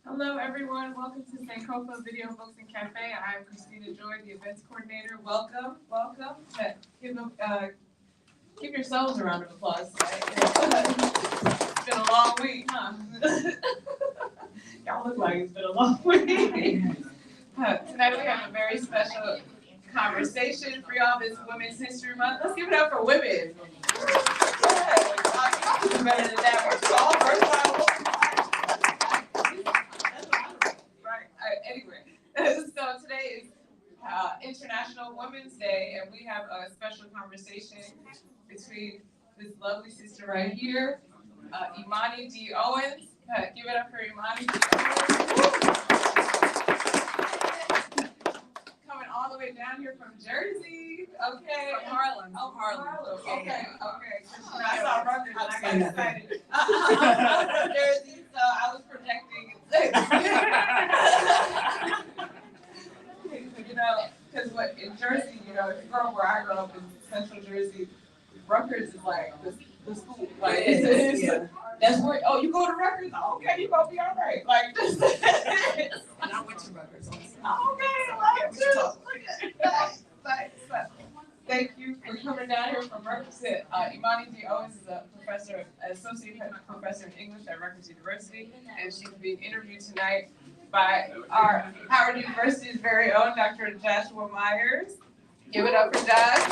Hello, everyone. Welcome to Sankofa Video Books and Cafe. I'm Christina Joy, the events coordinator. Welcome, welcome. Give yourselves a round of applause tonight. It's been a long week, huh? Y'all look like it's been a long week. Tonight we have a very special conversation for y'all. This Women's History Month. Let's give it up for women. Y'all do better than that. First of all, anyway, so today is International Women's Day, and we have a special conversation between this lovely sister right here, Imani D. Owens. Give it up for Imani D. Owens. Coming all the way down here from Jersey. Okay. From Harlem. Oh, Harlem. Okay. I saw Rutgers and I got excited. I'm from Jersey, so I was projecting. You know, because in Jersey, you know, if you grow up where I grew up in Central Jersey, Rutgers is like the school. Like, that's where. Oh, you go to Rutgers? Oh, okay, you gonna be all right. Like, just. And I went to Rutgers also. Okay, nice. Thank you for coming down here from Rutgers. Imani D. Owens is a professor, associate professor in English at Rutgers University, and she's being interviewed tonight by our Howard University's very own Dr. Joshua Myers. Give it up for Josh.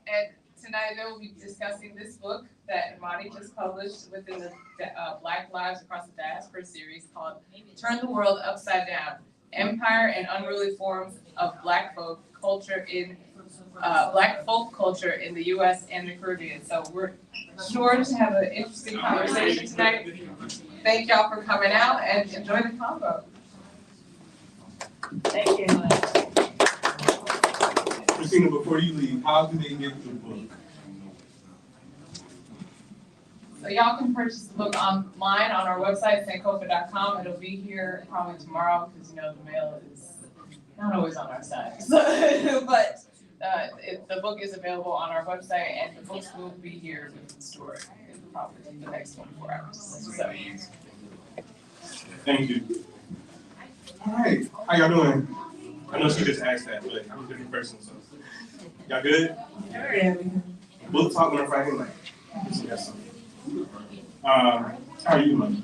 And tonight they will be discussing this book that Imani just published within the Black Lives Across the Diaspora series called Turn the World Upside Down, Empire and Unruly Forms of Black Folk Culture in the U.S. and the Caribbean. So we're sure to have an interesting conversation tonight. Thank y'all for coming out and enjoy the convo. Thank you. Christina, before you leave, how do they get the book? So y'all can purchase the book online on our website, sankofa.com. It'll be here probably tomorrow because, you know, the mail is not always on our side. But the book is available on our website, and the books will be here with the store in probably the next 24 hours. So. Thank you. All right, how y'all doing? I know she just asked that, but I'm a different person, so. Y'all good? Yeah. Book talk on a Friday night. Yes. How are you, Mother?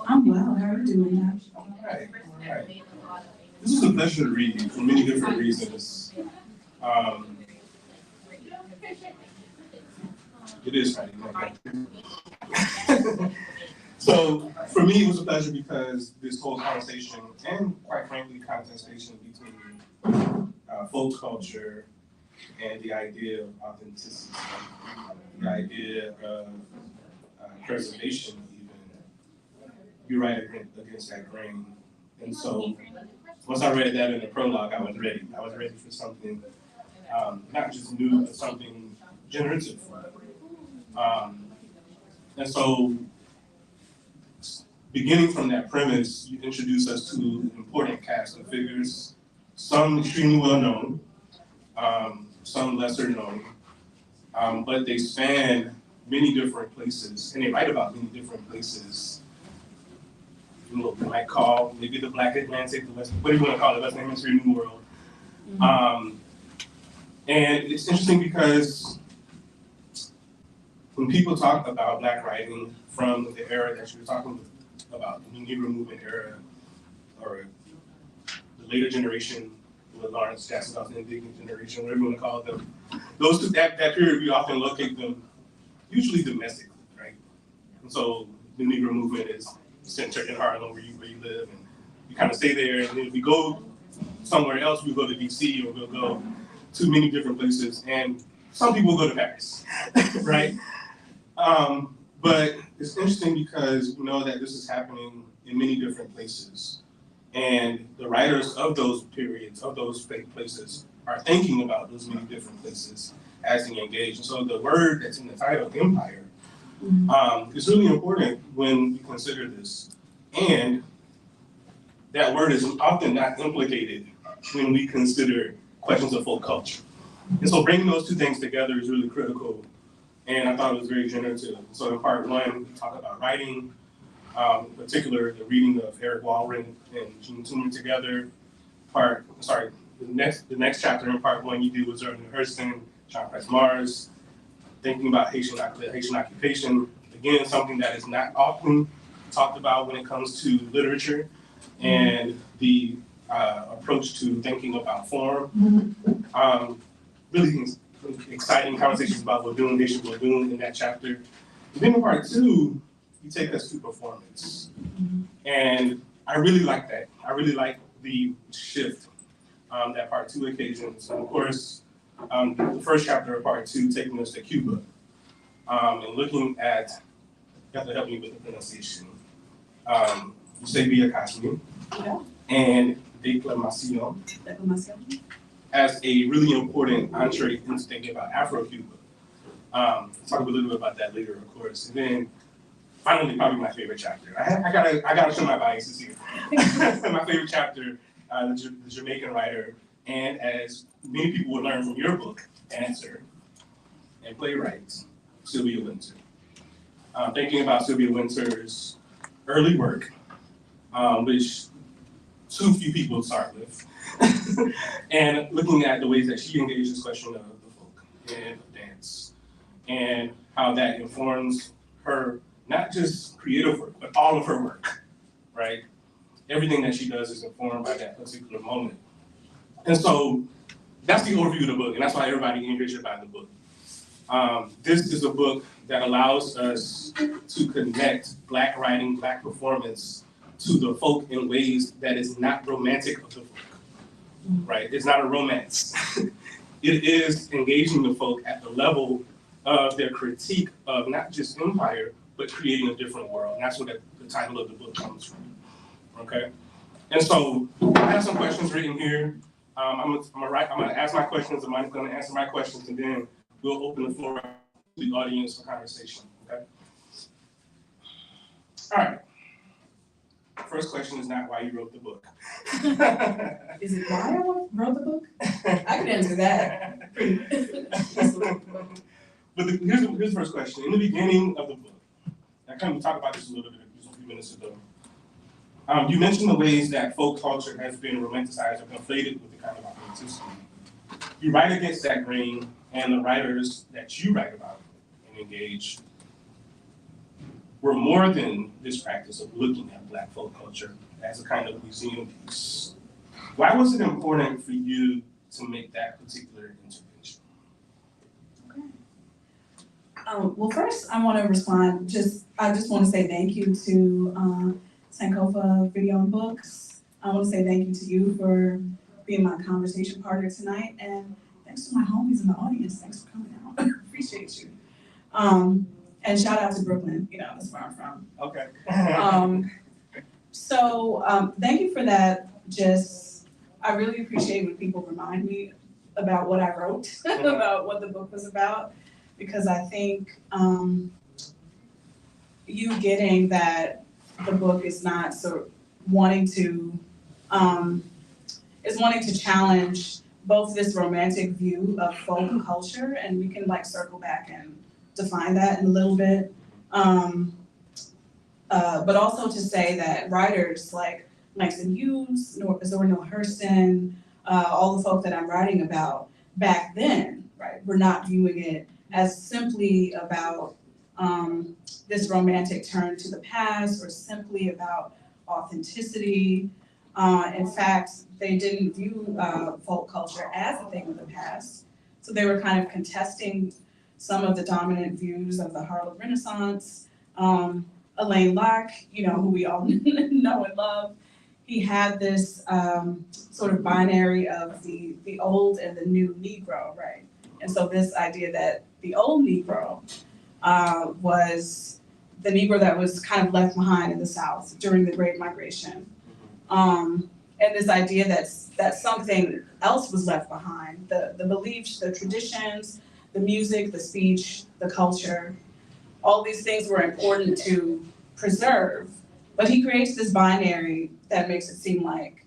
I'm well. How are you doing? All right. This is a pleasure to read for many different reasons. It is Friday night. So for me, it was a pleasure because this whole conversation and, quite frankly, contestation between folk culture and the idea of authenticity, the idea of preservation, even, you right against that grain. And so once I read that in the prologue, I was ready. I was ready for something not just new, but something generative. And so, beginning from that premise, you introduce us to an important cast of figures, some extremely well known, some lesser known, but they span many different places, and they write about many different places. You know, we might call maybe the Black Atlantic, the West, what do you want to call it, Western Hemisphere, New World. And it's interesting because when people talk about Black writing from the era that you were talking about, the Negro Movement era, or the later generation, the Lawrence Jackson Dawson Indignant generation, whatever you want to call them, those two, that period, we often locate them usually domestically, right? And so the Negro Movement is centered in Harlem, where you live, and you kind of stay there. And then if we go somewhere else, we go to DC, or we'll go to many different places, and some people go to Paris, right? But it's interesting because we know that this is happening in many different places, and the writers of those periods, of those places, are thinking about those many different places as they engage. And so the word that's in the title, empire, is really important when we consider this. And that word is often not implicated when we consider questions of folk culture. And so bringing those two things together is really critical and I thought it was very generative. So in part one, we talk about writing, in particular, the reading of Eric Walrond and Jean Toomer together. The next chapter in part one you do with Zora and Hurston, Jean Price Mars, thinking about Haitian occupation. Again, something that is not often talked about when it comes to literature and the approach to thinking about form. Really exciting conversations about Wadoon, Haitian Wadoon in that chapter. And then in part two, you take us to performance. And I really like that. I really like the shift that part two occasions. And of course, the first chapter of part two taking us to Cuba and looking at, you have to help me with the pronunciation, Eusebia Cosme and declamation as a really important entree into thinking about Afro-Cuba. Talk a little bit about that later, of course. And then finally, probably my favorite chapter. I gotta show my biases here. My favorite chapter, the Jamaican writer, and as many people would learn from your book, dancer and playwright, Sylvia Wynter. Thinking about Sylvia Wynter's early work, which too few people start with, and looking at the ways that she engaged this question of the folk and of dance, and how that informs her, not just creative work, but all of her work, right? Everything that she does is informed by that particular moment. And so that's the overview of the book, and that's why everybody in here should buy the book. This is a book that allows us to connect Black writing, Black performance to the folk in ways that is not romantic of the folk, right? It's not a romance. It is engaging the folk at the level of their critique of not just empire, but creating a different world. And that's what the title of the book comes from, okay? And so I have some questions written here. I'm gonna ask my questions, Imani's gonna answer my questions, and then we'll open the floor to the audience for conversation, okay? All right. First question is not why you wrote the book. Is it why I wrote the book? I could answer that. But here's the first question. In the beginning of the book, I kind of talked about this a little bit just a few minutes ago. You mentioned the ways that folk culture has been romanticized or conflated with the kind of authenticity. You write against that grain, and the writers that you write about and engage were more than this practice of looking at Black folk culture as a kind of museum piece. Why was it important for you to make that particular intervention? Well, first I want to respond. I just want to say thank you to Sankofa Video and Books. I want to say thank you to you for being my conversation partner tonight, and thanks to my homies in the audience. Thanks for coming out. Appreciate you. And shout out to Brooklyn. That's where I'm from. Okay. So thank you for that. I really appreciate when people remind me about what I wrote, about what the book was about, because I think you getting that the book is not sort of wanting to challenge both this romantic view of folk culture, and we can circle back and define that in a little bit, but also to say that writers like Langston Hughes, Zora Neale Hurston, all the folk that I'm writing about back then, right, were not viewing it as simply about this romantic turn to the past or simply about authenticity. In fact, they didn't view folk culture as a thing of the past. So they were kind of contesting some of the dominant views of the Harlem Renaissance. Alain Locke, who we all know and love, he had this sort of binary of the old and the new Negro, right? And so this idea that the old Negro was the Negro that was kind of left behind in the South during the Great Migration. And this idea that something else was left behind, the beliefs, the traditions, the music, the speech, the culture, all these things were important to preserve. But he creates this binary that makes it seem like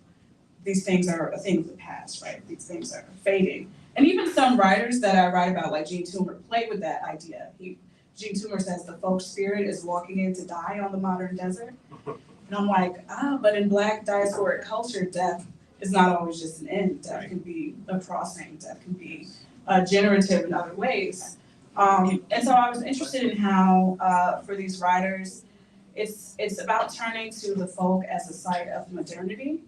these things are a thing of the past, right? These things are fading. And even some writers that I write about, like Gene Toomer, play with that idea. Gene Toomer says the folk spirit is walking in to die on the modern desert. And I'm like, but in Black diasporic culture, death is not always just an end. Death can be a crossing, death can be generative in other ways. And so I was interested in how, for these writers, it's about turning to the folk as a site of modernity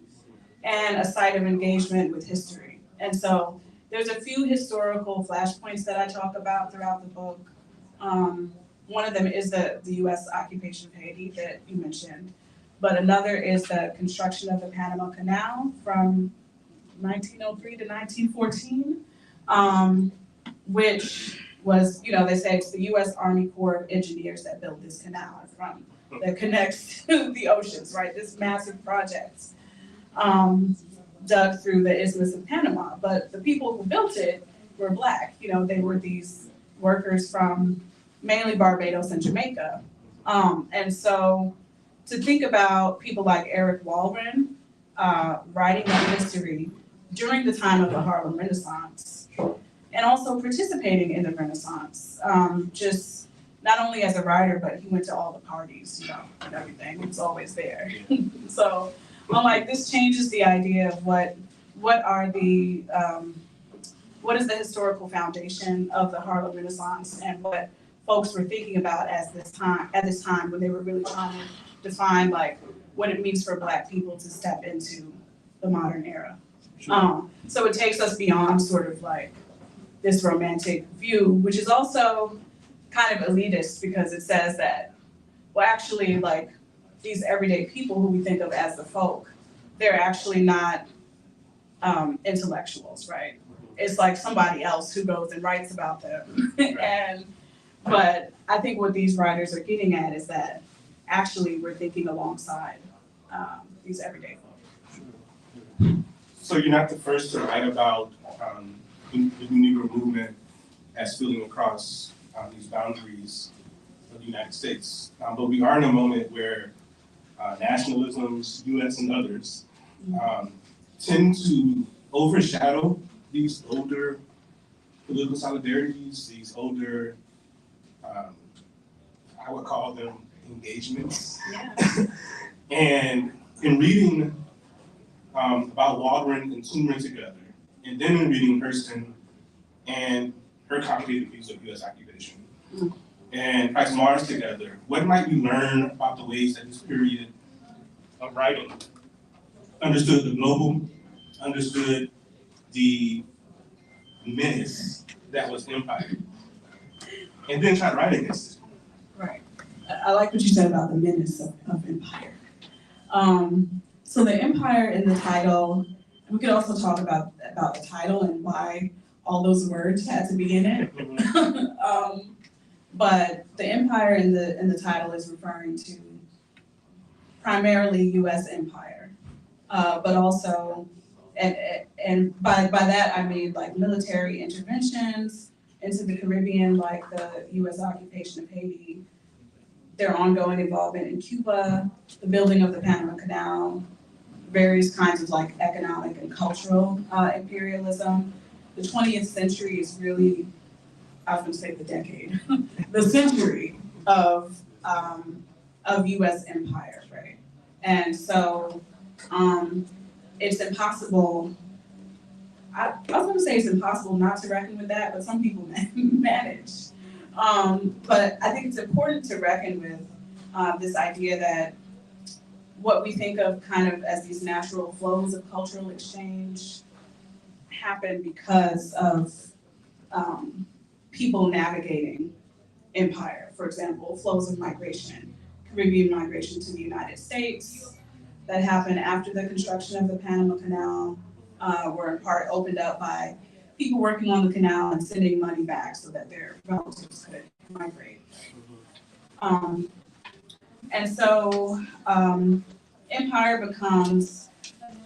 and a site of engagement with history. And so there's a few historical flashpoints that I talk about throughout the book. One of them is the US occupation of Haiti that you mentioned, but another is the construction of the Panama Canal from 1903 to 1914, which was, they say it's the US Army Corps of Engineers that built this canal that connects to the oceans, right? This massive project dug through the Isthmus of Panama. But the people who built it were Black. They were these workers from mainly Barbados and Jamaica. And so to think about people like Eric Walrond writing that history during the time of the Harlem Renaissance, and also participating in the Renaissance, just not only as a writer, but he went to all the parties, and everything. He was always there. So I'm like, this changes the idea of what is the historical foundation of the Harlem Renaissance and what folks were thinking about at this time when they were really trying to define like what it means for Black people to step into the modern era. Sure. So it takes us beyond sort of like this romantic view, which is also kind of elitist because it says that, well, actually, like these everyday people who we think of as the folk, they're actually not intellectuals, right? It's like somebody else who goes and writes about them. But I think what these writers are getting at is that actually we're thinking alongside these everyday folk. So you're not the first to write about the Negro movement as spilling across these boundaries of the United States. But we are in a moment where nationalisms, US and others, tend to overshadow these older political solidarities, these older, I would call them engagements. Yeah. And in reading about Walrond and Toomer together, and then in reading Hurston and her complicated views of US occupation, and Price Mars together, what might we learn about the ways that this period of writing understood the global, understood the menace that was empire, and then tried to write against it? Right. I like what you said about the menace of empire. So the empire in the title, we could also talk about the title and why all those words had to be in it. But the empire in the title is referring to primarily US empire, but also, and by that I mean like military interventions into the Caribbean, like the US occupation of Haiti, their ongoing involvement in Cuba, the building of the Panama Canal, various kinds of like economic and cultural imperialism. The 20th century is really, I was gonna say the decade, the century of US empire, right? And so it's impossible, I was gonna say it's impossible not to reckon with that, but some people manage. But I think it's important to reckon with this idea that what we think of kind of as these natural flows of cultural exchange happen because of people navigating empire. For example, flows of migration, Caribbean migration to the United States that happened after the construction of the Panama Canal were in part opened up by people working on the canal and sending money back so that their relatives could migrate. And so empire becomes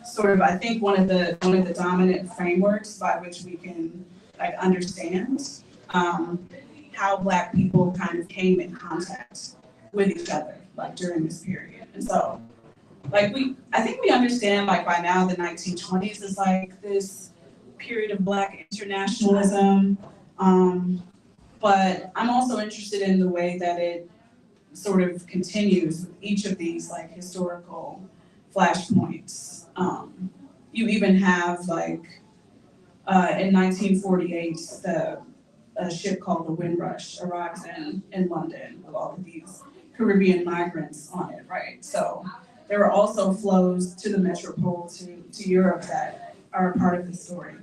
sort of, I think, one of the dominant frameworks by which we can like understand how Black people kind of came in contact with each other like during this period. And so like I think we understand like by now the 1920s is like this period of Black internationalism. But I'm also interested in the way that it sort of continues with each of these like historical flashpoints. You even have like in 1948, a ship called the Windrush arrives in London with all of these Caribbean migrants on it, right? So there were also flows to the metropole, to Europe that are a part of the story.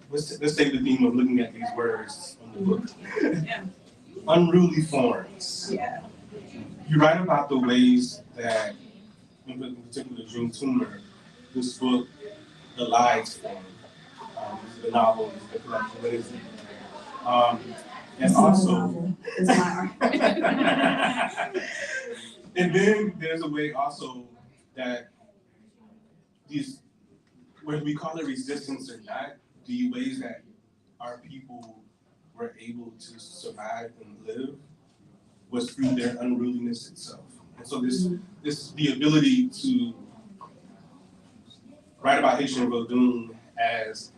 Let's take the theme of looking at these words on the book. Yeah. Unruly forms. Yeah. You write about the ways that, in particular, June Toomer, this book, The Lies form, the novel, the collection, what is it? And also, it's my art. and then there's a way also that these, whether we call it resistance or not, the ways that our people were able to survive and live was through their unruliness itself. And so this the ability to write about Haitian Vodun as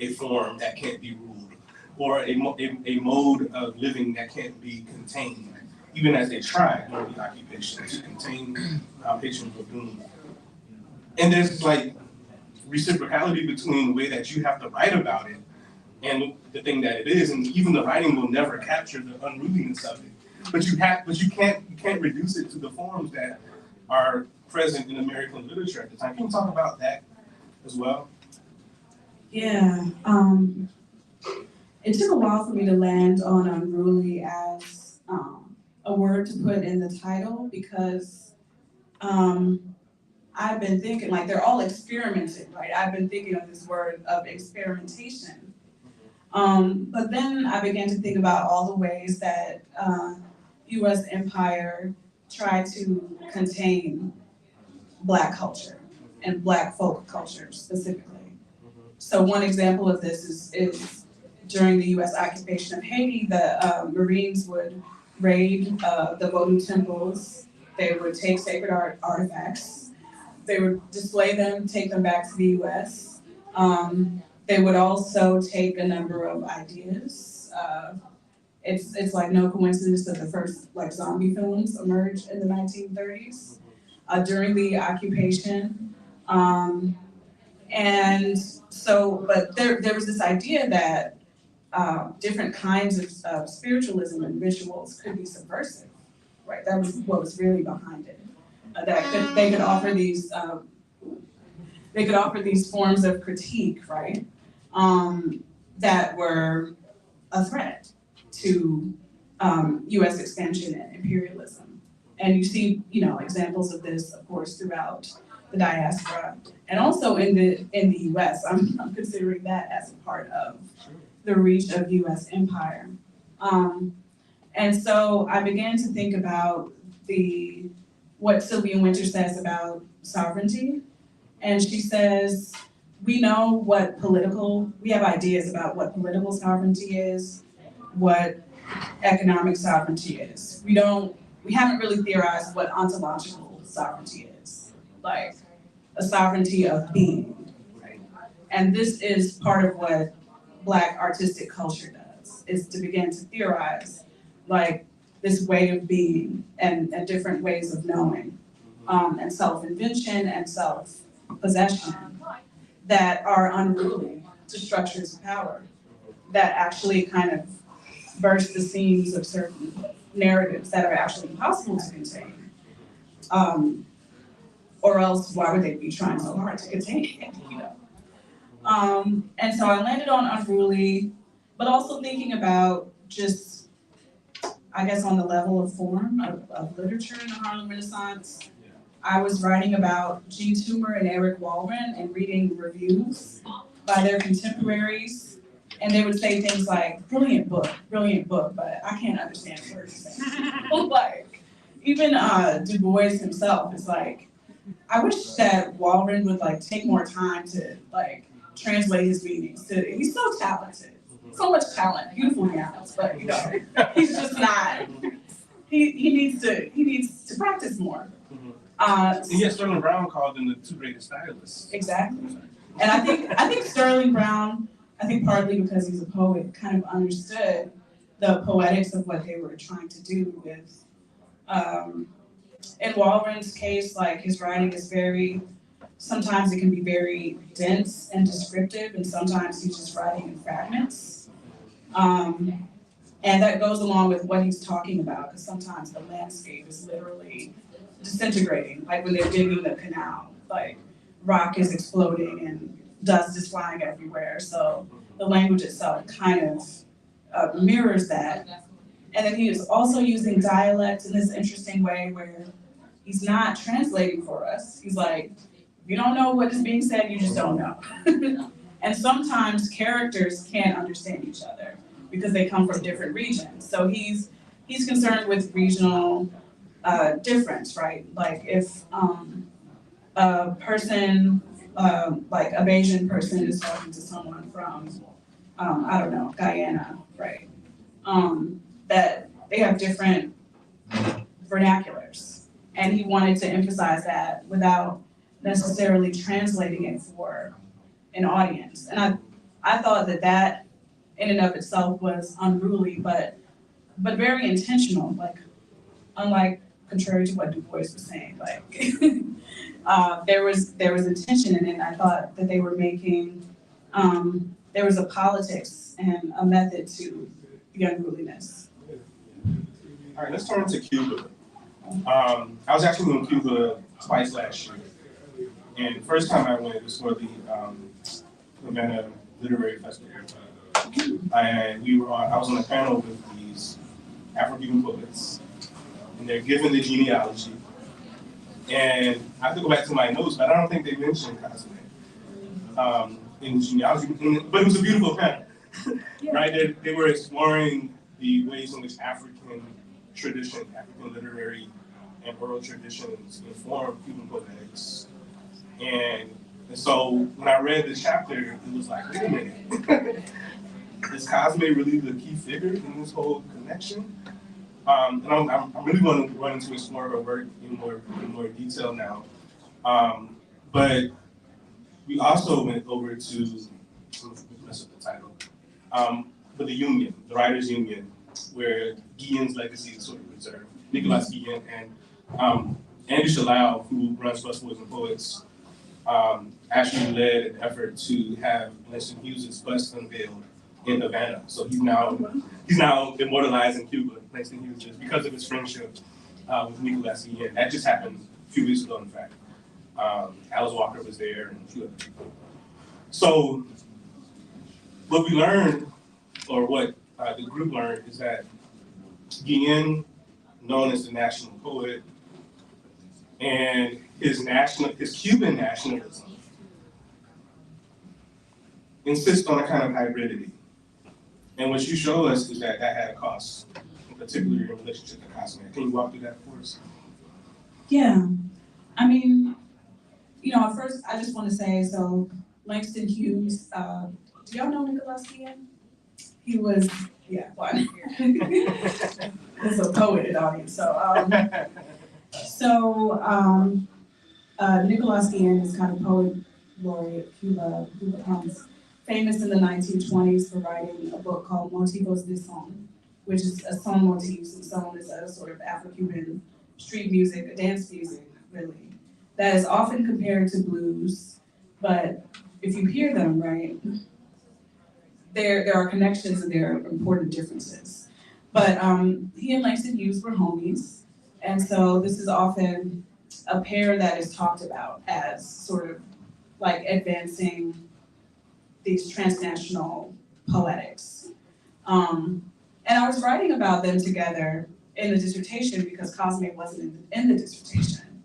a form that can't be ruled, or a mode of living that can't be contained, even as they tried during the occupation to contain Haitian Vodun. And there's like reciprocality between the way that you have to write about it and the thing that it is, and even the writing will never capture the unruliness of it. But you can't reduce it to the forms that are present in American literature at the time. Can you talk about that as well? Yeah. It took a while for me to land on unruly as a word to put in the title because I've been thinking, like, they're all experimenting, right? I've been thinking of this word of experimentation. But then I began to think about all the ways that US empire tried to contain Black culture and Black folk culture specifically. So one example of this is during the US occupation of Haiti, the Marines would raid the Vodou temples. They would take sacred artifacts. They would display them, take them back to the US. They would also take a number of ideas. It's like no coincidence that the first like zombie films emerged in the 1930s during the occupation. And so, but there was this idea that different kinds of spiritualism and rituals could be subversive, right? That was what was really behind it. They could offer these forms of critique, right? That were a threat to U.S. expansion and imperialism. And you see, examples of this, of course, throughout the diaspora, and also in the U.S. I'm considering that as a part of the reach of U.S. empire. And so I began to think about what Sylvia Wynter says about sovereignty. And she says, we have ideas about what political sovereignty is, what economic sovereignty is. We haven't really theorized what ontological sovereignty is, like a sovereignty of being, right? And this is part of what Black artistic culture does, is to begin to theorize like this way of being and different ways of knowing, and self-invention and self-possession that are unruly to structures of power, that actually kind of burst the seams of certain narratives that are actually impossible to contain. Or else why would they be trying so hard to contain it, And so I landed on unruly, but also thinking about just, I guess on the level of form of literature in the Harlem Renaissance. I was writing about Jean Toomer and Eric Walrond and reading reviews by their contemporaries. And they would say things like, brilliant book, but I can't understand what you're saying. Like, even Du Bois himself is like, I wish that Walrond would like take more time to like translate his meanings. He's so talented, so much talent, beautiful gowns, but he's just not. He needs to practice more. And yet Sterling Brown called them the two greatest stylists. Exactly. And I think Sterling Brown, I think partly because he's a poet, kind of understood the poetics of what they were trying to do with, in Walrond's case, like his writing is sometimes it can be very dense and descriptive, and sometimes he's just writing in fragments. And that goes along with what he's talking about, because sometimes the landscape is literally disintegrating, like when they're digging the canal, like rock is exploding and dust is flying everywhere. So the language itself kind of mirrors that. And then he is also using dialect in this interesting way where he's not translating for us. He's like, if you don't know what is being said, you just don't know. And sometimes characters can't understand each other because they come from different regions. So he's concerned with regional difference, right? Like if a person, like a Bayesian person is talking to someone from, I don't know, Guyana, right? That they have different vernaculars. And he wanted to emphasize that without necessarily translating it for an audience. And I thought that in and of itself was unruly, but very intentional, like unlike contrary to what Du Bois was saying, like there was intention in it. And I thought that they were making, there was a politics and a method to the unruliness. All right, let's turn to Cuba. I was actually in Cuba twice last year. And the first time I went was for the Havana Literary Festival. And I was on a panel with these Afro-Cuban poets, and they're given the genealogy. And I have to go back to my notes, but I don't think they mentioned Cosme in the genealogy, but it was a beautiful panel, right? They were exploring the ways in which African tradition, African literary and oral traditions inform Cuban poetics. And so when I read the chapter, it was like, wait a minute, is Cosme really the key figure in this whole connection? And I'm really going to run into explore her work in more detail now. But we also went over to, mess up the title, but the union, the Writers' Union, where Guillén's legacy is sort of preserved. Nicolás Guillén and Andy Shalal, who runs Busboys and Poets, actually led an effort to have Langston Hughes' bust unveiled in Havana. So he's now immortalized in Cuba, Langston Hughes, just because of his friendship with Nicolás Guillén. That just happened a few weeks ago, in fact. Alice Walker was there and a few other people. So what we learned, or what the group learned, is that Guillén, known as the national poet, and his Cuban nationalism insists on a kind of hybridity. And what you show us is that had a cost, in particular in relationship to Cosme. Can you walk through that for us? Yeah, I mean, at first I just want to say, so Langston Hughes, do y'all know Nicolás Guillén? He was, one. There's a poet in the audience, Nicolás Guillén is kind of poet laureate Cuba, who becomes famous in the 1920s for writing a book called Motivos de Son, which is a song motifs, and son is a sort of Afro-Cuban street music, a dance music, really, that is often compared to blues, but if you hear them, right, there are connections and there are important differences. But he and Langston Hughes were homies, and so this is often a pair that is talked about as sort of like advancing these transnational poetics. And I was writing about them together in the dissertation because Cosme wasn't in the dissertation.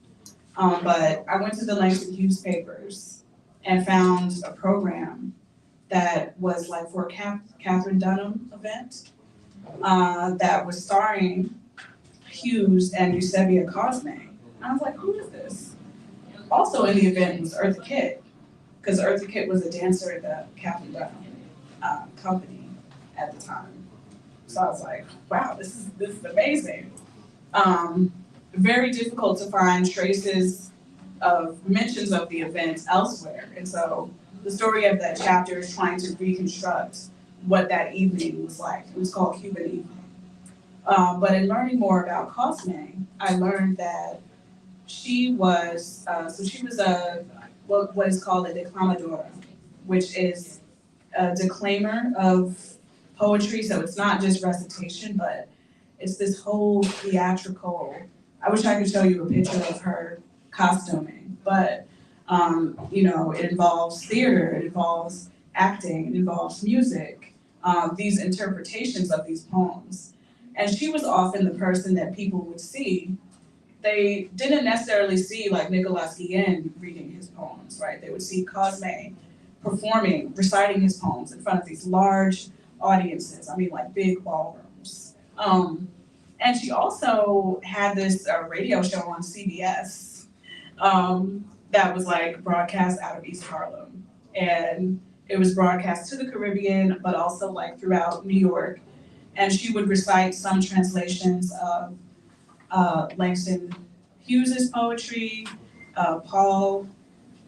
But I went to the Langston Hughes papers and found a program that was like for a Catherine Dunham event that was starring Hughes and Eusebia Cosme. And I was like, who is this? Also in the event was Eartha Kitt, because Eartha Kitt was a dancer at the Catherine Dunham company at the time. So I was like, wow, this is amazing. Very difficult to find traces of mentions of the event elsewhere. And so the story of that chapter is trying to reconstruct what that evening was like. It was called Cuban Evening. But in learning more about Cosme, I learned that she was, what is called a declamadora, which is a declaimer of poetry. So it's not just recitation, but it's this whole theatrical, I wish I could show you a picture of her costuming, but it involves theater, it involves acting, it involves music, these interpretations of these poems. And she was often the person that people would see. They didn't necessarily see like Nicolás Guillén reading his poems, right? They would see Cosme performing, reciting his poems in front of these large audiences, like big ballrooms. And she also had this radio show on CBS that was like broadcast out of East Harlem. And it was broadcast to the Caribbean, but also like throughout New York. And she would recite some translations of Langston Hughes's poetry, Paul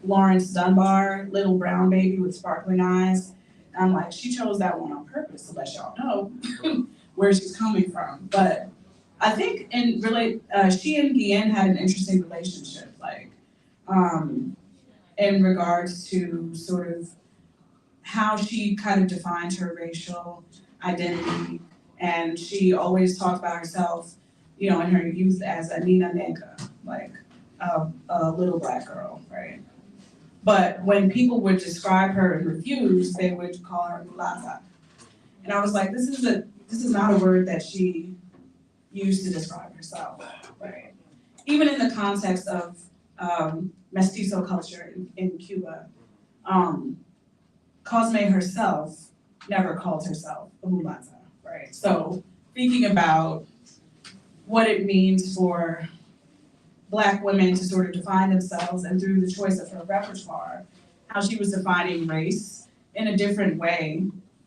Laurence Dunbar, Little Brown Baby with Sparkling Eyes. And I'm like, she chose that one on purpose to let y'all know where she's coming from. But I think she and Guillén had an interesting relationship, in regards to sort of how she kind of defined her racial identity. And she always talked about herself, in her youth as a Nina Negra, like a little Black girl, right? But when people would describe her in reviews, they would call her mulata. And I was like, this is not a word that she used to describe herself, right? Even in the context of mestizo culture in Cuba, Cosme herself never called herself a mulata, right? So thinking about what it means for Black women to sort of define themselves, and through the choice of her repertoire, how she was defining race in a different way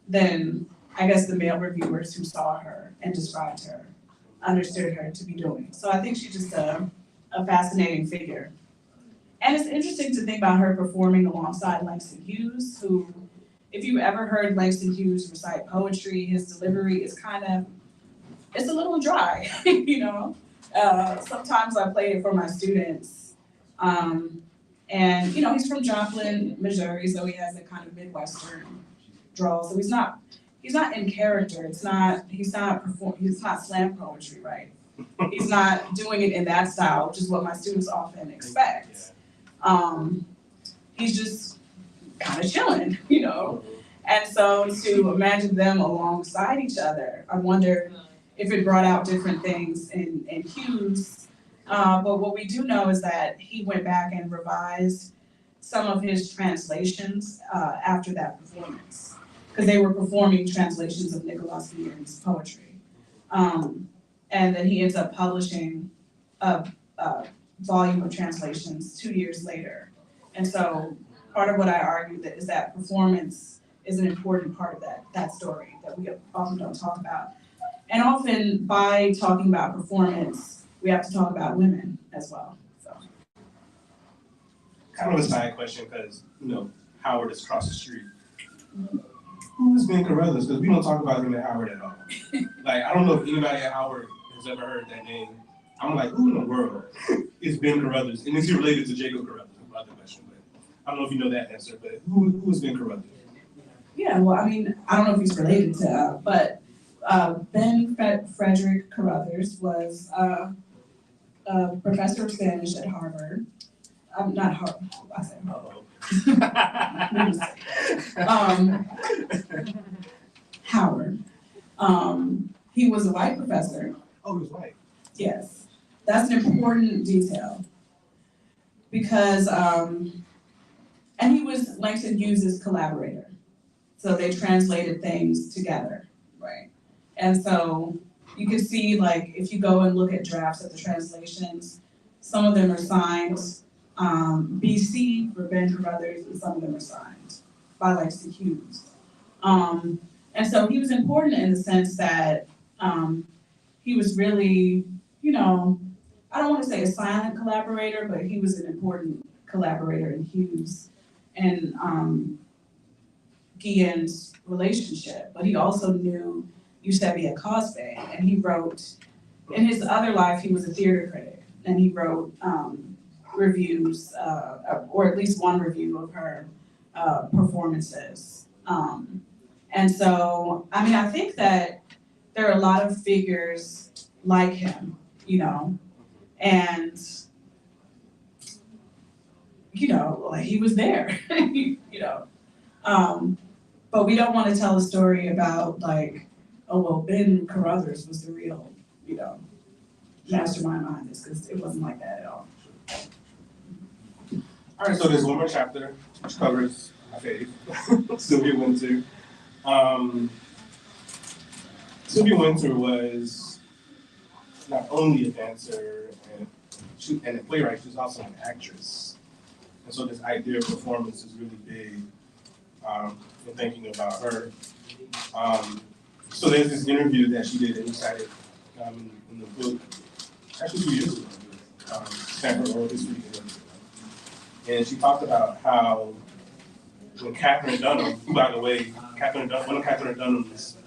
than, I guess, the male reviewers who saw her and described her, understood her to be doing. So I think she's just a fascinating figure. And it's interesting to think about her performing alongside Langston Hughes, who, if you ever heard Langston Hughes recite poetry, his delivery is it's a little dry, Sometimes I play it for my students. And, he's from Joplin, Missouri, so he has a kind of Midwestern drawl. So he's not in character. He's not slam poetry, right? He's not doing it in that style, which is what my students often expect. He's just kind of chilling, And so to imagine them alongside each other, I wonder if it brought out different things in Hughes. But what we do know is that he went back and revised some of his translations after that performance, because they were performing translations of Nicolás Guillén's poetry. And then he ends up publishing a volume of translations 2 years later. And so part of what I argue is that performance is an important part of that story that we often don't talk about. And often by talking about performance, we have to talk about women as well, so. Kind of a side question, because, Howard is across the street. Who is Ben Carruthers? Because we don't talk about him at Howard at all. I don't know if anybody at Howard has ever heard that name. I'm like, who in the world is Ben Carruthers? And is he related to Jacob Carruthers? That's the question, but I don't know if you know that answer, but who is Ben Carruthers? Yeah, well, I don't know if he's related to, but Ben Frederick Carruthers was a professor of Spanish at Harvard. Not Harvard, I said Howard. He was a white professor. Oh, he was white. Yes, that's an important detail because, and he was Langston Hughes' collaborator. So they translated things together, right? And so you can see, if you go and look at drafts of the translations, some of them are signed BC for Ben Carruthers, and some of them are signed by Langston Hughes. And so he was important in the sense that he was really, I don't want to say a silent collaborator, but he was an important collaborator in Hughes. in Guillén's relationship, but he also knew Eusebia Cosme, and he wrote, in his other life, he was a theater critic, and he wrote reviews, or at least one review of her performances. And so, I mean, I think that there are a lot of figures like him, and, like he was there, but we don't want to tell a story about like, oh, well, Ben Carruthers was the real, mastermind behind this, because it wasn't like that at all. All right, so there's one more chapter which covers my fave, Sylvia Wynter. Sylvia Wynter was not only a dancer and a playwright, she was also an actress. And so this idea of performance is really big in thinking about her. So there's this interview that she did that we cited in the book, actually 2 years ago, Stanford Oral History. And she talked about how when Katherine Dunham, who, by the way, one of Katherine Dunham's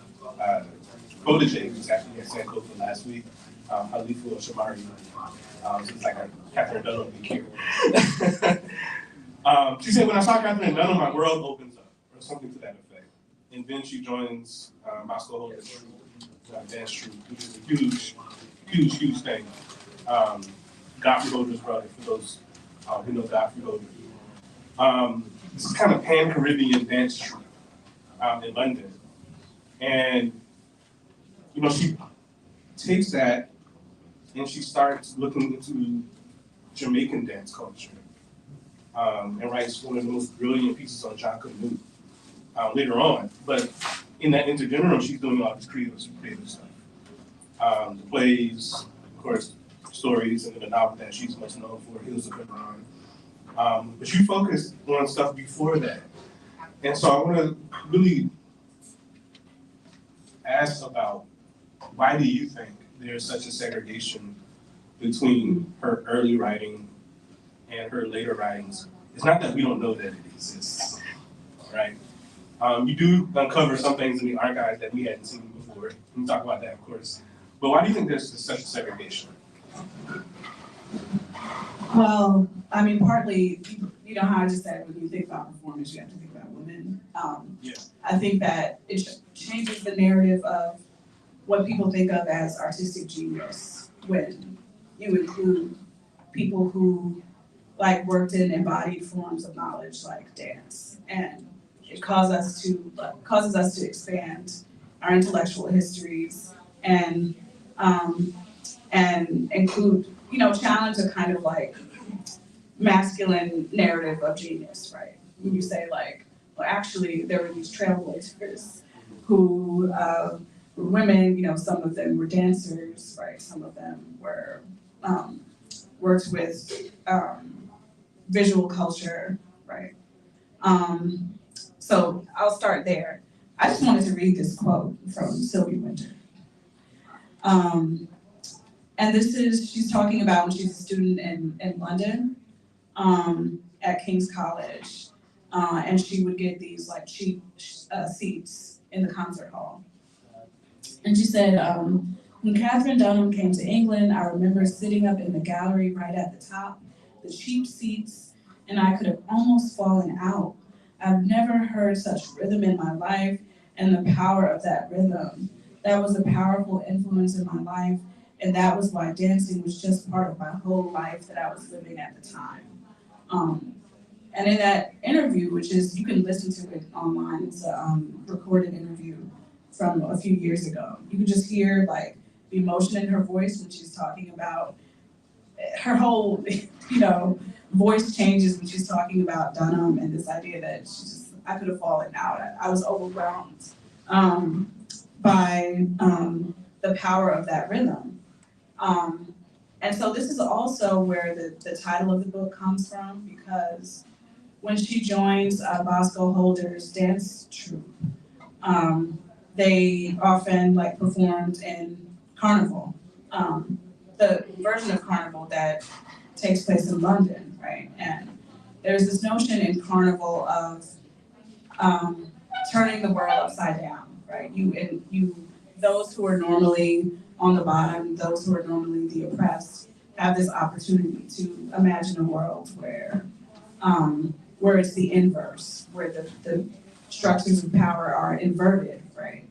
proteges was actually at Sankofa last week, Halifu Shamari. So it's like a Katherine Dunham week here. She said, when I saw Katherine Dunham, my world opens up, or something to that effect. And then she joins Moscow Holder's troupe, dance troupe, which is a huge thing. Godfrey Holder's brother, for those who know Godfrey Holder. This is kind of pan-Caribbean dance troupe in London. And, she takes that and she starts looking into Jamaican dance culture and writes one of the most brilliant pieces on John Canute later on. But in that intergenerational, she's doing all this creative stuff. The plays, of course, stories, and then the novel that she's most known for, Hills of Hebron. But you focused on stuff before that. And so I want to really ask about, why do you think there's such a segregation between her early writing and her later writings? It's not that we don't know that it exists, right? You do uncover some things in the archives that we hadn't seen before. We can talk about that, of course. But why do you think there's such a segregation? Well, I mean, partly, how I just said, when you think about performance, you have to think about women. Yeah. I think that it changes the narrative of what people think of as artistic genius when you include people who worked in embodied forms of knowledge like dance, and it causes us to expand our intellectual histories and include, challenge a kind of masculine narrative of genius, right? When you say well, actually there were these trailblazers who were women, some of them were dancers, right? Some of them were worked with visual culture, right? So I'll start there. I just wanted to read this quote from Sylvia Wynter. And she's talking about when she's a student in London at King's College. And she would get these cheap seats in the concert hall. And she said, when Katherine Dunham came to England, I remember sitting up in the gallery right at the top, the cheap seats, and I could have almost fallen out. I've never heard such rhythm in my life, and the power of that rhythm. That was a powerful influence in my life, and that was why dancing was just part of my whole life that I was living at the time. And in that interview, which is, you can listen to it online, it's a recorded interview from a few years ago. You can just hear the emotion in her voice when she's talking about her whole, voice changes when she's talking about Dunham and this idea that I could have fallen out. I was overwhelmed by the power of that rhythm. And so this is also where the title of the book comes from, because when she joins Bosco Holder's dance troupe, they often performed in Carnival, the version of Carnival that takes place in London, right? And there's this notion in carnival of turning the world upside down, right? Those who are normally on the bottom, those who are normally the oppressed, have this opportunity to imagine a world where it's the inverse, where the structures of power are inverted, right?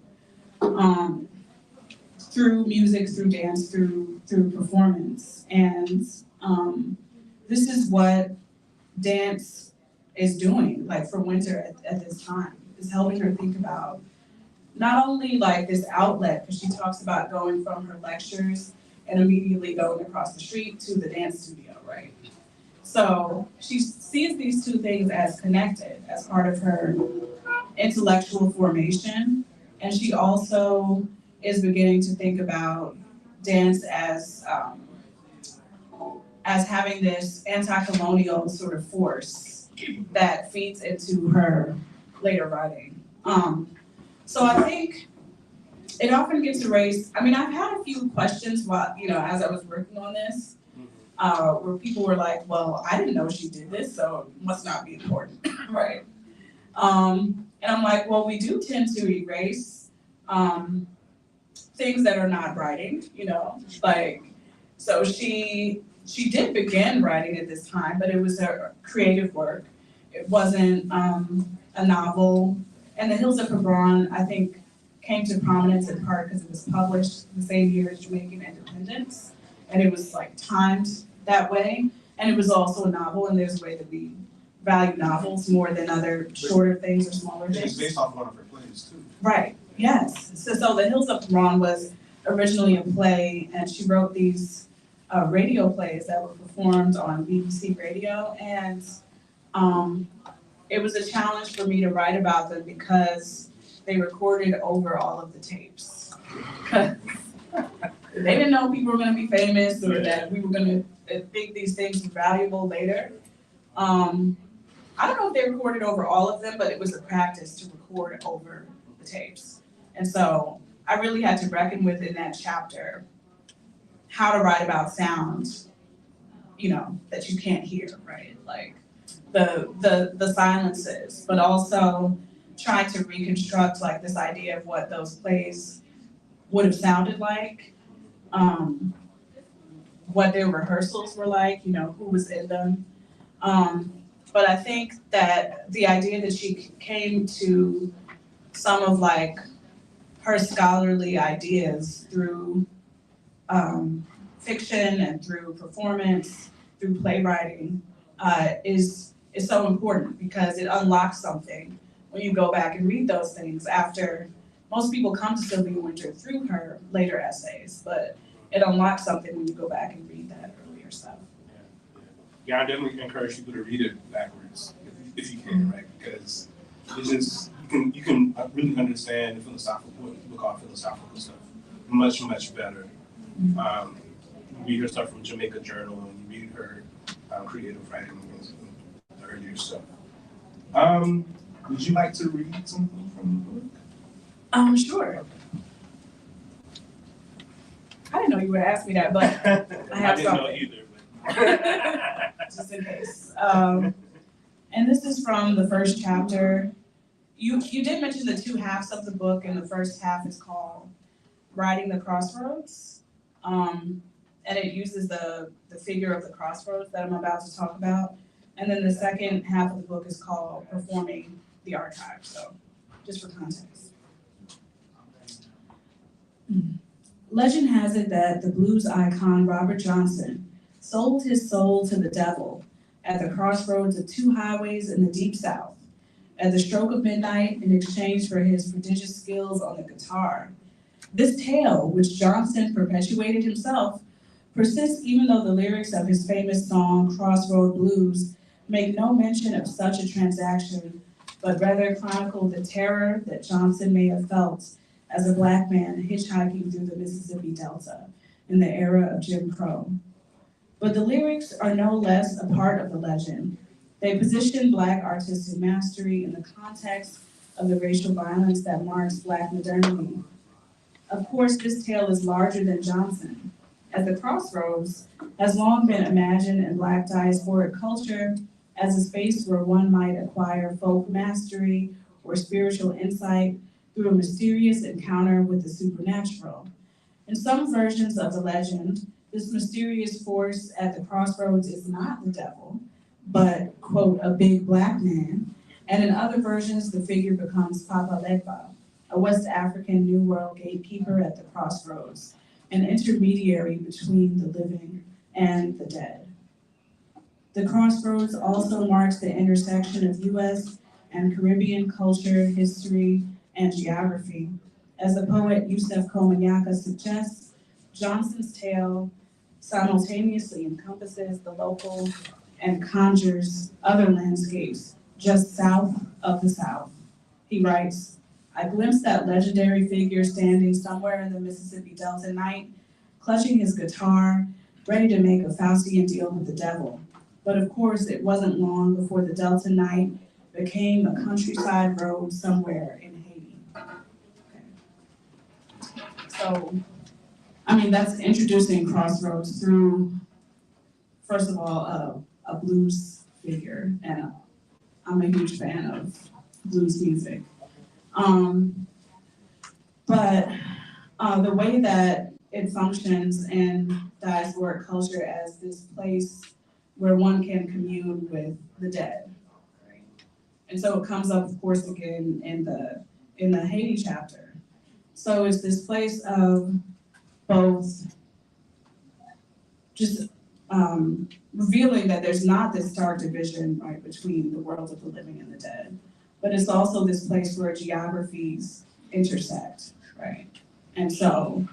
Through music, through dance, through performance. And this is what dance is doing, like for Wynter at this time, is helping her think about not only like this outlet, because she talks about going from her lectures and immediately going across the street to the dance studio, right? So she sees these two things as connected, as part of her intellectual formation. And she also is beginning to think about dance as having this anti-colonial sort of force that feeds into her later writing. So I think it often gets erased. I mean, I've had a few questions while, as I was working on this, where people were like, well, I didn't know she did this, so it must not be important, right? And I'm like, well, we do tend to erase things that are not writing, like, so she did begin writing at this time, but it was a creative work. It wasn't a novel. And The Hills of Hebron, I think, came to prominence in part because it was published the same year as Jamaican independence. And it was like timed that way. And it was also a novel, and there's a way that we value novels more than other shorter things or smaller things. It's based off one of her plays too. Right, yes. So The Hills of Hebron was originally a play, and she wrote these radio plays that were performed on BBC Radio. And it was a challenge for me to write about them because they recorded over all of the tapes. They didn't know people were gonna be famous or that we were gonna think these things were valuable later. I don't know if they recorded over all of them, but it was a practice to record over the tapes. And so I really had to reckon with in that chapter how to write about sound, that you can't hear, right? Like the silences, but also trying to reconstruct like this idea of what those plays would have sounded like, what their rehearsals were like, who was in them. But I think that the idea that she came to some of like her scholarly ideas through fiction and through performance, through playwriting, is so important because it unlocks something when you go back and read those things after most people come to Sylvia Wynter through her later essays, but it unlocks something when you go back and read that earlier stuff. Yeah, I definitely encourage people to read it backwards if you can, right? Because it's just you can really understand the philosophical, what people call philosophical stuff, much better. You read her stuff from Jamaica Journal, and you read her creative writing and earlier stuff. Would you like to read something from the book? Sure. I didn't know you would ask me that, but I have didn't something. know either. But Just in case. And this is from the first chapter. You did mention the two halves of the book, and the first half is called Riding the Crossroads. And it uses the figure of the crossroads that I'm about to talk about. And then the second half of the book is called Performing the Archive, so just for context. Legend has it that the blues icon Robert Johnson sold his soul to the devil at the crossroads of two highways in the Deep South at the stroke of midnight in exchange for his prodigious skills on the guitar. This tale, which Johnson perpetuated himself, persists even though the lyrics of his famous song, Crossroad Blues, make no mention of such a transaction, but rather chronicle the terror that Johnson may have felt as a Black man hitchhiking through the Mississippi Delta in the era of Jim Crow. But the lyrics are no less a part of the legend. They position Black artistic mastery in the context of the racial violence that marks Black modernity. Of course, this tale is larger than Johnson, as the crossroads has long been imagined in Black diasporic culture as a space where one might acquire folk mastery or spiritual insight through a mysterious encounter with the supernatural. In some versions of the legend, this mysterious force at the crossroads is not the devil, but, quote, a big black man. And in other versions, the figure becomes Papa Legba, a West African New World gatekeeper at the crossroads, an intermediary between the living and the dead. The crossroads also marks the intersection of US and Caribbean culture, history, and geography. As the poet Yusef Komanyaka suggests, Johnson's tale simultaneously encompasses the local and conjures other landscapes just south of the South. He writes, I glimpsed that legendary figure standing somewhere in the Mississippi Delta night, clutching his guitar, ready to make a Faustian deal with the devil. But of course, it wasn't long before the Delta night became a countryside road somewhere in Haiti. Okay. So, I mean, that's introducing Crossroads through, first of all, a blues figure, and I'm a huge fan of blues music. But the way that it functions in diasporic culture as this place where one can commune with the dead. Right? And so it comes up, of course, again in the Haiti chapter. So it's this place of both just revealing that there's not this stark division, right, between the world of the living and the dead, but it's also this place where geographies intersect, right? And so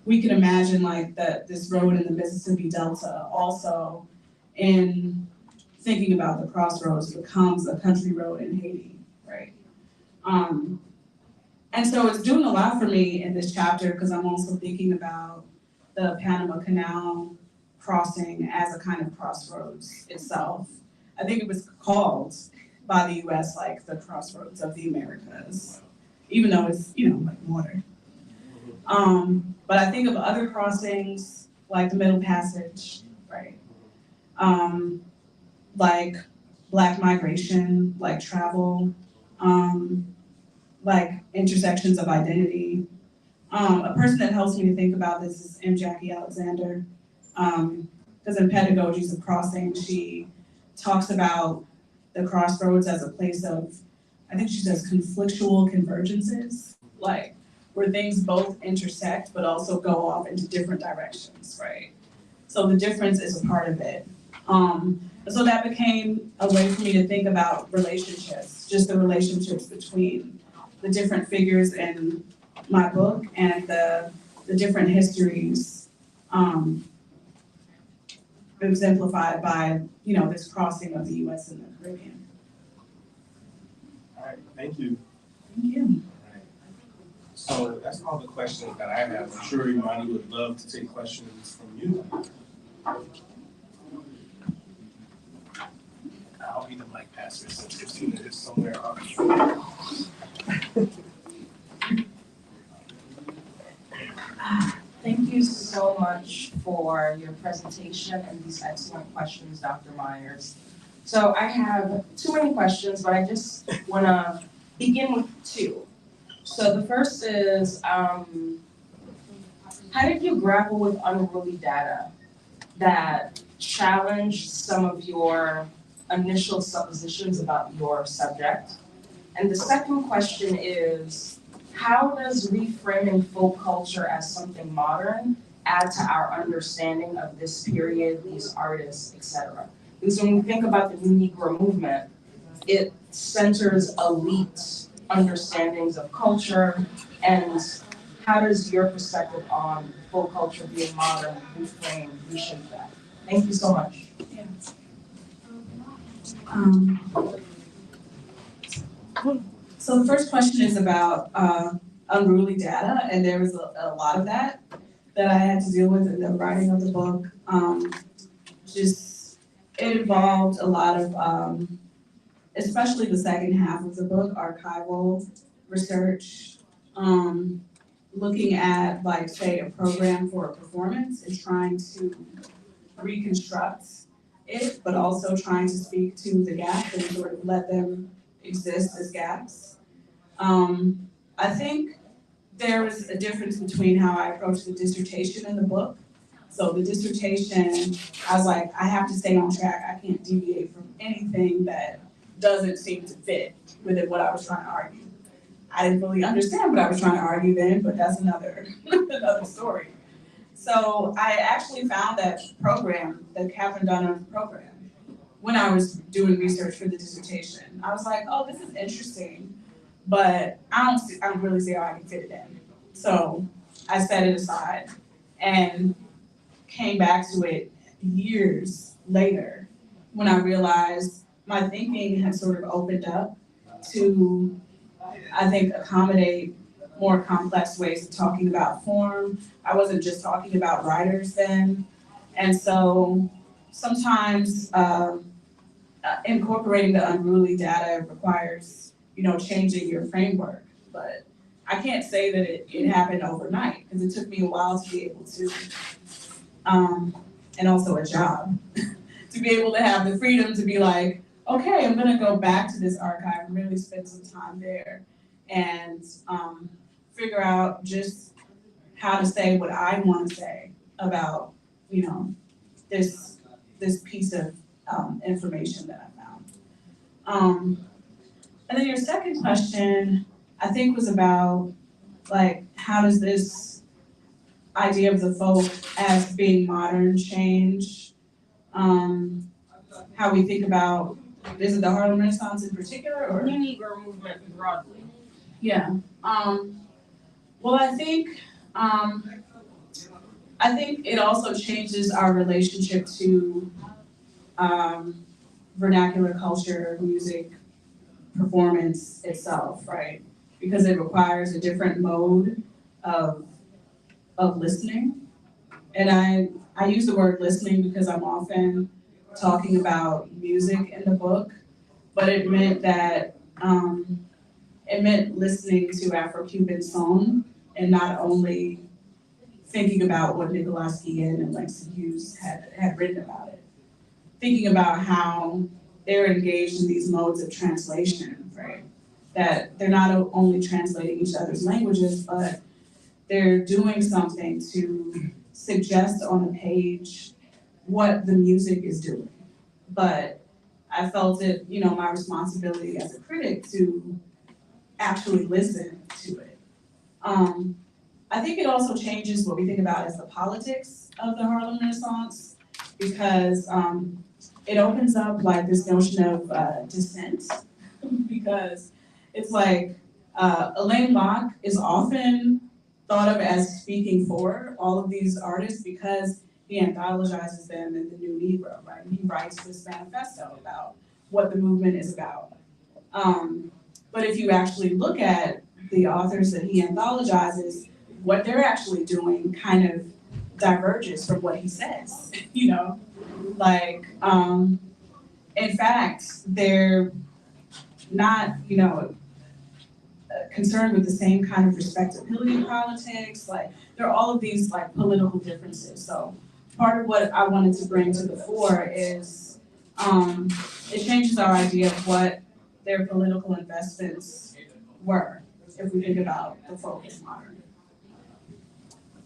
we can imagine like that this road in the Mississippi Delta also, in thinking about the crossroads, becomes a country road in Haiti, right? And so it's doing a lot for me in this chapter because I'm also thinking about the Panama Canal crossing as a kind of crossroads itself. I think it was called by the US like the crossroads of the Americas, even though it's, like water. But I think of other crossings like the Middle Passage, right? Like Black migration, like travel, like intersections of identity. A person that helps me to think about this is M. Jackie Alexander, because in Pedagogies of Crossing, she talks about the crossroads as a place of, I think she says conflictual convergences, like where things both intersect but also go off into different directions, right? So the difference is a part of it. So that became a way for me to think about relationships, just the relationships between the different figures in my book and the different histories exemplified by, this crossing of the US and the Caribbean. All right, thank you. Thank you. All right. So that's all the questions that I have. I'm sure Imani would love to take questions from you. I'll be the mic passer since Christina is somewhere up here. Thank you so much for your presentation and these excellent questions, Dr. Myers. So I have too many questions, but I just want to begin with two. So the first is, how did you grapple with unruly data that challenged some of your initial suppositions about your subject? And the second question is, how does reframing folk culture as something modern add to our understanding of this period, these artists, etc.? Because when we think about the New Negro movement, it centers elite understandings of culture, and how does your perspective on folk culture being modern reframe, reshape that? Thank you so much. So the first question is about unruly data, and there was a lot of that I had to deal with in the writing of the book. It involved a lot of, especially the second half of the book, archival research, looking at, like, say, a program for a performance and trying to reconstruct it, but also trying to speak to the gaps and sort of let them exist as gaps. I think there was a difference between how I approached the dissertation and the book. So the dissertation, I was like, I have to stay on track. I can't deviate from anything that doesn't seem to fit with what I was trying to argue. I didn't really understand what I was trying to argue then, but that's another story. So I actually found that program, the Catherine Dunham program, when I was doing research for the dissertation. I was like, oh, this is interesting, but I don't really see how I can fit it in. So I set it aside and came back to it years later when I realized my thinking had sort of opened up to, I think, accommodate more complex ways of talking about form. I wasn't just talking about writers then. And so sometimes incorporating the Unruly data requires, changing your framework. But I can't say that it happened overnight, because it took me a while to be able to, and also a job, to be able to have the freedom to be like, okay, I'm gonna go back to this archive and really spend some time there and figure out just how to say what I want to say about, this piece of information that I found. And then your second question, I think, was about like, how does this idea of the folk as being modern change how we think about, is it the Harlem Renaissance in particular, or? New Negro movement broadly. Yeah. Well, I think it also changes our relationship to vernacular culture, music, performance itself, right? Because it requires a different mode of listening. And I use the word listening because I'm often talking about music in the book, but it meant that it meant listening to Afro-Cuban song and not only thinking about what Nicolás Guillén and Langston Hughes had written about it. Thinking about how they're engaged in these modes of translation, right? That they're not only translating each other's languages, but they're doing something to suggest on a page what the music is doing. But I felt it, my responsibility as a critic to actually listen to it. I think it also changes what we think about as the politics of the Harlem Renaissance, because it opens up like this notion of dissent, because it's like Alain Locke is often thought of as speaking for all of these artists because he anthologizes them in the New Negro, right? He writes this manifesto about what the movement is about. But if you actually look at the authors that he anthologizes, what they're actually doing kind of diverges from what he says, Like, in fact, they're not, concerned with the same kind of respectability politics. Like, there are all of these like political differences. So part of what I wanted to bring to the fore is it changes our idea of what their political investments were, if we think about the folk as modern.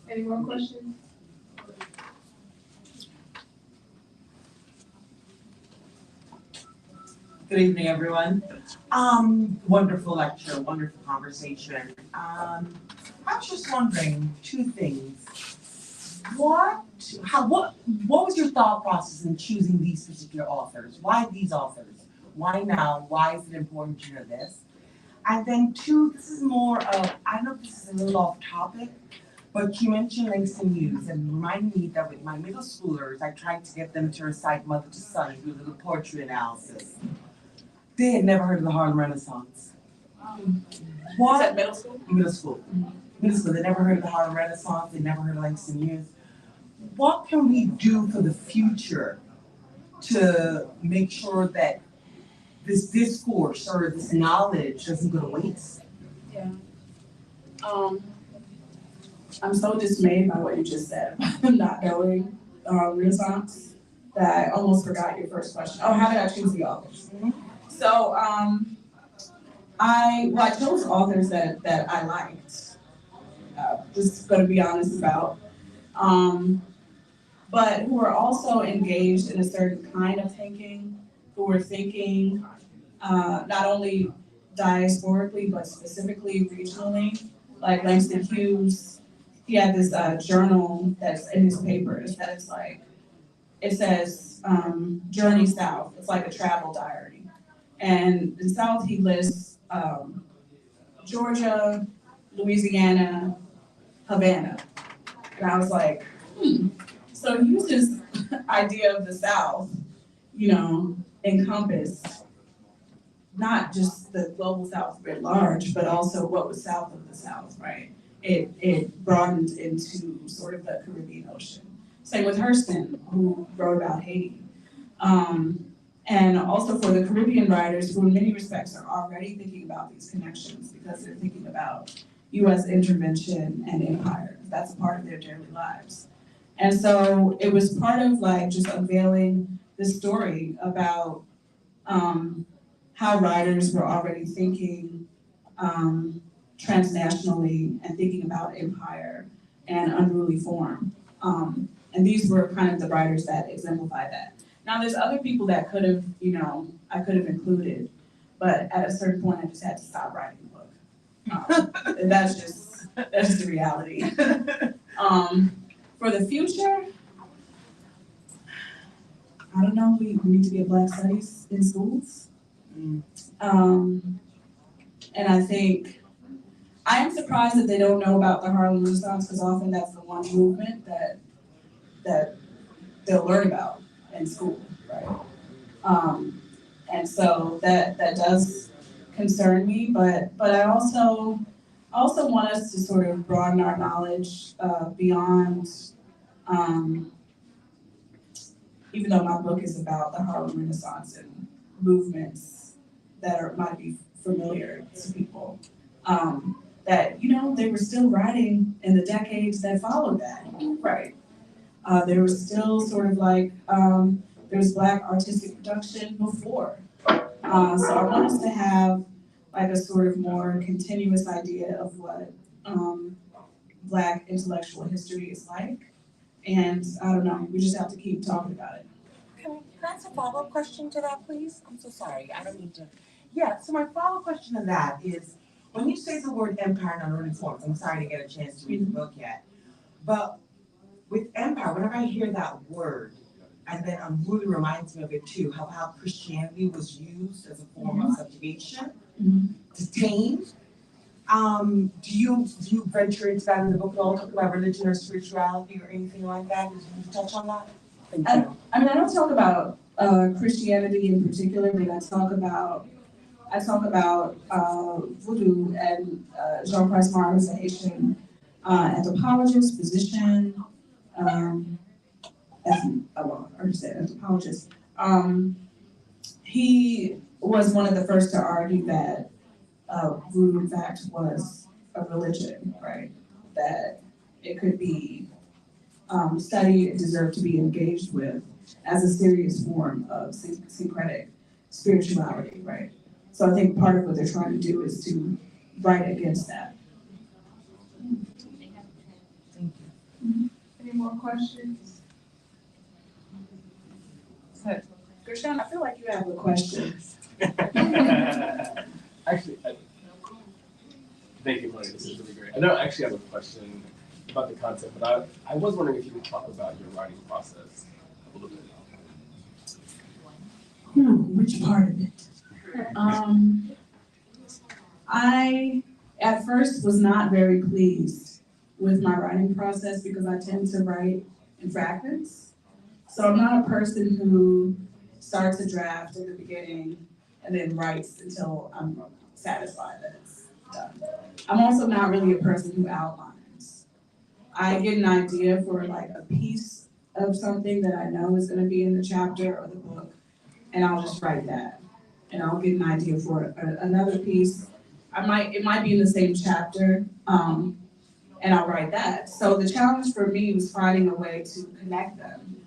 Any more questions? Good evening, everyone. Wonderful lecture, wonderful conversation. I was just wondering two things. What was your thought process in choosing these particular authors? Why these authors? Why now? Why is it important to know this? And then two, this is more of, I don't know if this is a little off topic, but you mentioned Langston Hughes and reminded me that with my middle schoolers, I tried to get them to recite Mother to Son and do a little poetry analysis. They had never heard of the Harlem Renaissance. Was that middle school? Middle school. Middle school, they never heard of the Harlem Renaissance, they never heard of Langston Hughes. What can we do for the future to make sure that this discourse or this knowledge doesn't go to waste? Yeah. I'm so dismayed by what you just said, not knowing the Harlem Renaissance, that I almost forgot your first question. Oh, how did I choose the authors? So I chose authors that I liked. Just gonna be honest about. But who are also engaged in a certain kind of thinking, who are thinking not only diasporically, but specifically regionally. Like Langston Hughes, he had this journal that's in his papers that is like, it says Journey South. It's like a travel diary. And in South, he lists Georgia, Louisiana, Havana. And I was like, So Hughes's idea of the South, encompassed not just the global South writ large, but also what was south of the South, right? It broadened into sort of the Caribbean Ocean. Same with Hurston, who wrote about Haiti. And also for the Caribbean writers who in many respects are already thinking about these connections because they're thinking about US intervention and empire. That's a part of their daily lives. And so it was part of like just unveiling this story about how writers were already thinking transnationally and thinking about empire and unruly form. And these were kind of the writers that exemplified that. Now there's other people that could have, I could have included, but at a certain point I just had to stop writing the book. And that's just the reality. For the future, I don't know, we need to get Black studies in schools. And I think, I am surprised that they don't know about the Harlem Renaissance because often that's the one movement that they'll learn about in school, right? And so that does concern me, but I also want us to sort of broaden our knowledge beyond, even though my book is about the Harlem Renaissance and movements that might be familiar to people, that, they were still writing in the decades that followed that, right? There was still sort of like, there was Black artistic production before. So I want us to have like a sort of more continuous idea of what Black intellectual history is like. And I don't know, we just have to keep talking about it. Can I ask a follow-up question to that, please? I'm so sorry, I don't need to. Yeah, so my follow-up question to that is, when you say the word empire and unruly forms, I'm sorry to get a chance to read the book yet, but with empire, whenever I hear that word, and then unruly reminds me of it too, how Christianity was used as a form of subjugation, to tame. Do you venture into that in the book at all, talk about religion or spirituality or anything like that? Did you touch on that? Thank you. I mean, I don't talk about Christianity in particular, but I talk about voodoo and Jean Price Mars, a Haitian anthropologist, physician, I just said anthropologist. He was one of the first to argue that voodoo, in fact, was a religion, right? That it could be studied and deserved to be engaged with as a serious form of syncretic spirituality, right? So I think part of what they're trying to do is to write against that. Thank you. Any more questions? Gershon, I feel like you have a question. Actually, thank you, Imani. This is really great. I don't actually have a question about the concept, but I was wondering if you could talk about your writing process a little bit. Which part of it? I, at first, was not very pleased with my writing process because I tend to write in fragments. So I'm not a person who starts a draft in the beginning and then writes until I'm satisfied that it's done. I'm also not really a person who outlines. I get an idea for like a piece of something that I know is gonna be in the chapter or the book, and I'll just write that. And I'll get an idea for another piece. It might be in the same chapter, and I'll write that. So the challenge for me was finding a way to connect them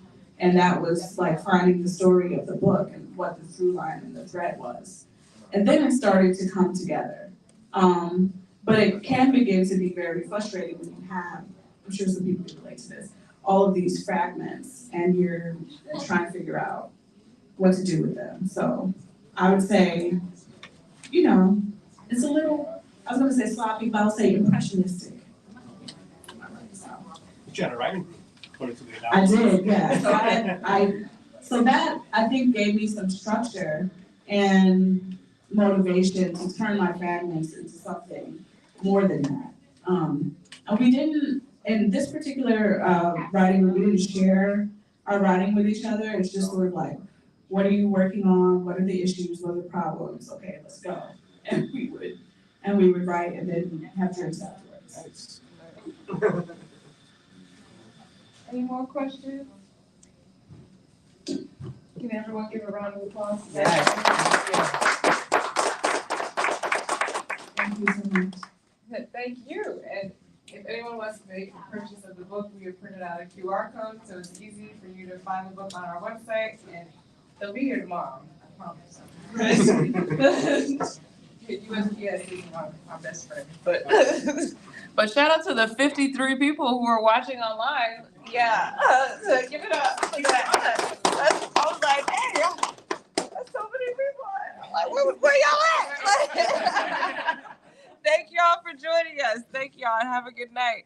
And that was like finding the story of the book and what the through line and the thread was. And then it started to come together. But it can begin to be very frustrating when you have, I'm sure some people can relate to this, all of these fragments and you're trying to figure out what to do with them. So I would say, you know, it's a little, I was gonna say sloppy, but I'll say impressionistic. But you had a writing group, according to the I analysis. did, yeah. So that I think gave me some structure and motivation to turn my fragments into something more than that. And we didn't, in this particular writing group, we didn't share our writing with each other. It's just sort of like, what are you working on? What are the issues? What are the problems? Okay, let's go. And we would write and then have drinks afterwards. Any more questions? Can everyone give a round of applause? Yes. Thank you so much. Thank you. And if anyone wants to make a purchase of the book, we have printed out a QR code, so it's easy for you to find the book on our website, and they'll be here tomorrow, I promise. USPS is my best friend, but shout out to the 53 people who are watching online. Yeah, so give it up. I was like, dang, that's so many people. I'm like, where y'all at? Thank y'all for joining us. Thank y'all and have a good night.